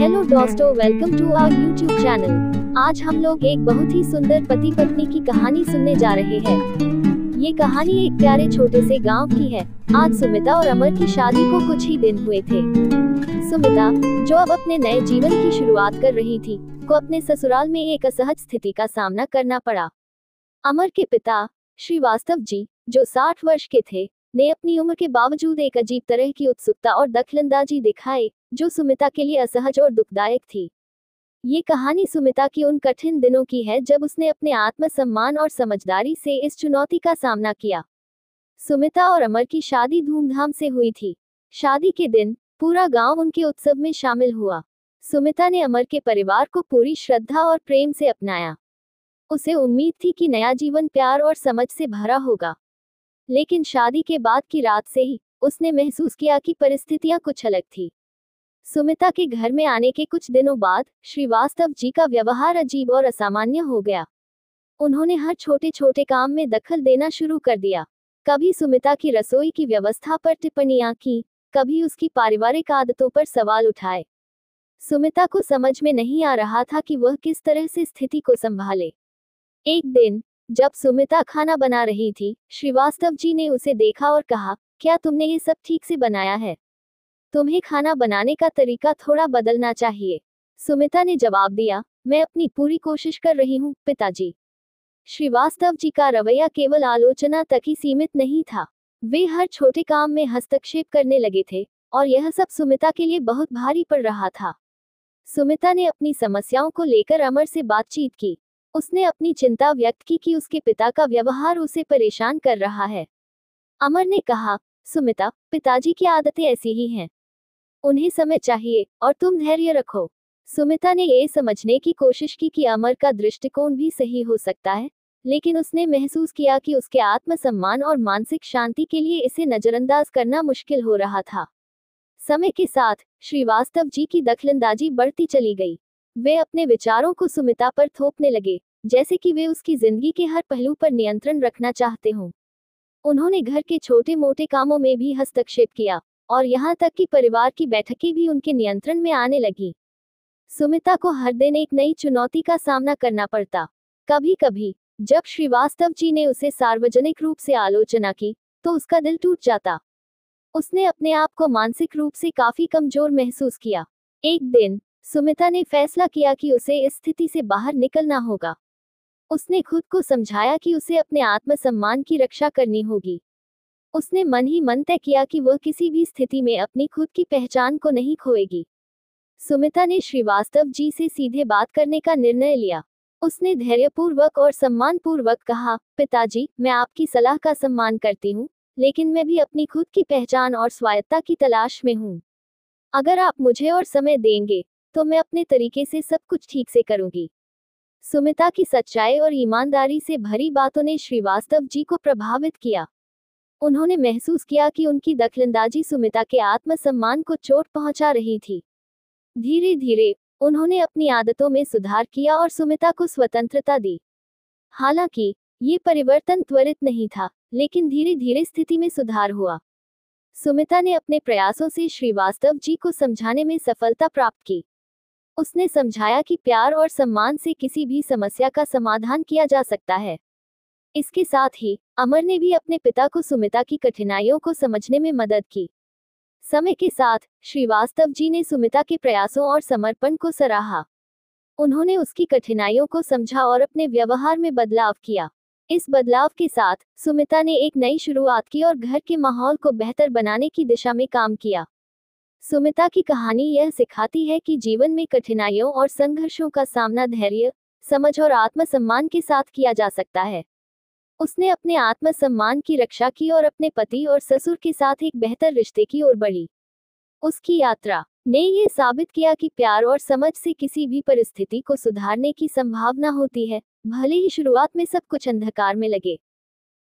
Hello दोस्तों, welcome to our YouTube channel. आज हम लोग एक बहुत ही सुंदर पति पत्नी की कहानी सुनने जा रहे हैं। ये कहानी एक प्यारे छोटे से गांव की है। आज सुमिता और अमर की शादी को कुछ ही दिन हुए थे। सुमिता, जो अब अपने नए जीवन की शुरुआत कर रही थी, को अपने ससुराल में एक असहज स्थिति का सामना करना पड़ा। अमर के पिता श्रीवास्तव जी, जो 60 वर्ष के थे, ने अपनी उम्र के बावजूद एक अजीब तरह की उत्सुकता और दखलंदाजी दिखाई, जो सुमिता के लिए असहज और दुखदायक थी। ये कहानी सुमिता की उन कठिन दिनों की है जब उसने अपने आत्मसम्मान और समझदारी से इस चुनौती का सामना किया। सुमिता और अमर की शादी धूमधाम से हुई थी। शादी के दिन पूरा गांव उनके उत्सव में शामिल हुआ। सुमिता ने अमर के परिवार को पूरी श्रद्धा और प्रेम से अपनाया। उसे उम्मीद थी कि नया जीवन प्यार और समझ से भरा होगा। लेकिन शादी के बाद की रात से ही उसने महसूस किया कि परिस्थितियां कुछ अलग थी। सुमिता के घर में आने के कुछ दिनों बाद श्रीवास्तव जी का व्यवहार अजीब और असामान्य हो गया। उन्होंने हर छोटे छोटे काम में दखल देना शुरू कर दिया। कभी सुमिता की रसोई की व्यवस्था पर टिप्पणियां की, कभी उसकी पारिवारिक आदतों पर सवाल उठाए। सुमिता को समझ में नहीं आ रहा था कि वह किस तरह से स्थिति को संभाले। एक दिन जब सुमिता खाना बना रही थी, श्रीवास्तव जी ने उसे देखा और कहा, क्या तुमने ये सब ठीक से बनाया है? तुम्हें खाना बनाने का तरीका थोड़ा बदलना चाहिए। सुमिता ने जवाब दिया, मैं अपनी पूरी कोशिश कर रही हूँ, पिताजी। श्रीवास्तव जी का रवैया केवल आलोचना तक ही सीमित नहीं था। वे हर छोटे काम में हस्तक्षेप करने लगे थे, और यह सब सुमिता के लिए बहुत भारी पड़ रहा था। सुमिता ने अपनी समस्याओं को लेकर अमर से बातचीत की। उसने अपनी चिंता व्यक्त की कि उसके पिता का व्यवहार उसे परेशान कर रहा है। अमर ने कहा, सुमिता, पिताजी की आदतें ऐसी ही हैं। उन्हें समय चाहिए और तुम धैर्य रखो। सुमिता ने ये समझने की कोशिश की कि अमर का दृष्टिकोण भी सही हो सकता है, लेकिन उसने महसूस किया कि उसके आत्मसम्मान और मानसिक शांति के लिए इसे नजरअंदाज करना मुश्किल हो रहा था। समय के साथ श्रीवास्तव जी की दखलंदाजी बढ़ती चली गई। वे अपने विचारों को सुमिता पर थोपने लगे, जैसे कि वे उसकी जिंदगी के हर पहलू पर नियंत्रण रखना चाहते हों। उन्होंने घर के छोटे मोटे कामों में भी हस्तक्षेप किया, और यहाँ तक कि परिवार की बैठकें भी उनके नियंत्रण में आने लगी। सुमिता को हर दिन एक नई चुनौती का सामना करना पड़ता। कभी कभी जब श्रीवास्तव जी ने उसे सार्वजनिक रूप से आलोचना की, तो उसका दिल टूट जाता। उसने अपने आप को मानसिक रूप से काफी कमजोर महसूस किया। एक दिन सुमिता ने फैसला किया कि उसे इस स्थिति से बाहर निकलना होगा। उसने खुद को समझाया कि उसे अपने आत्मसम्मान की रक्षा करनी होगी। उसने मन ही मन तय किया कि वह किसी भी स्थिति में अपनी खुद की पहचान को नहीं खोएगी। सुमिता ने श्रीवास्तव जी से सीधे बात करने का निर्णय लिया। उसने धैर्यपूर्वक और सम्मानपूर्वक कहा, पिताजी, मैं आपकी सलाह का सम्मान करती हूँ, लेकिन मैं भी अपनी खुद की पहचान और स्वायत्ता की तलाश में हूँ। अगर आप मुझे और समय देंगे, तो मैं अपने तरीके से सब कुछ ठीक से करूंगी। सुमिता की सच्चाई और ईमानदारी से भरी बातों ने श्रीवास्तव जी को प्रभावित किया। उन्होंने महसूस किया कि उनकी दखलंदाजी सुमिता के आत्मसम्मान को चोट पहुंचा रही थी। धीरे धीरे उन्होंने अपनी आदतों में सुधार किया और सुमिता को स्वतंत्रता दी। हालांकि ये परिवर्तन त्वरित नहीं था, लेकिन धीरे धीरे स्थिति में सुधार हुआ। सुमिता ने अपने प्रयासों से श्रीवास्तव जी को समझाने में सफलता प्राप्त की। उसने समझाया कि प्यार और सम्मान से किसी भी समस्या का समाधान किया जा सकता है। इसके साथ ही अमर ने भी अपने पिता को सुमिता की कठिनाइयों को समझने में मदद की। समय के साथ श्रीवास्तव जी ने सुमिता के प्रयासों और समर्पण को सराहा। उन्होंने उसकी कठिनाइयों को समझा और अपने व्यवहार में बदलाव किया। इस बदलाव के साथ सुमिता ने एक नई शुरुआत की और घर के माहौल को बेहतर बनाने की दिशा में काम किया। सुमिता की कहानी यह सिखाती है कि जीवन में कठिनाइयों और संघर्षों का सामना धैर्य, समझ और आत्मसम्मान के साथ किया जा सकता है। उसने अपने आत्मसम्मान की रक्षा की और अपने पति और ससुर के साथ एक बेहतर रिश्ते की ओर बढ़ी। उसकी यात्रा ने ये साबित किया कि प्यार और समझ से किसी भी परिस्थिति को सुधारने की संभावना होती है, भले ही शुरुआत में सब कुछ अंधकार में लगे।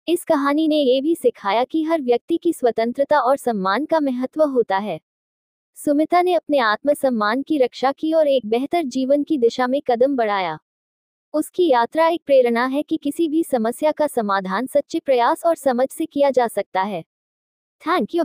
इस कहानी ने ये भी सिखाया कि हर व्यक्ति की स्वतंत्रता और सम्मान का महत्व होता है। सुमिता ने अपने आत्मसम्मान की रक्षा की और एक बेहतर जीवन की दिशा में कदम बढ़ाया। उसकी यात्रा एक प्रेरणा है कि किसी भी समस्या का समाधान सच्चे प्रयास और समझ से किया जा सकता है। Thank you.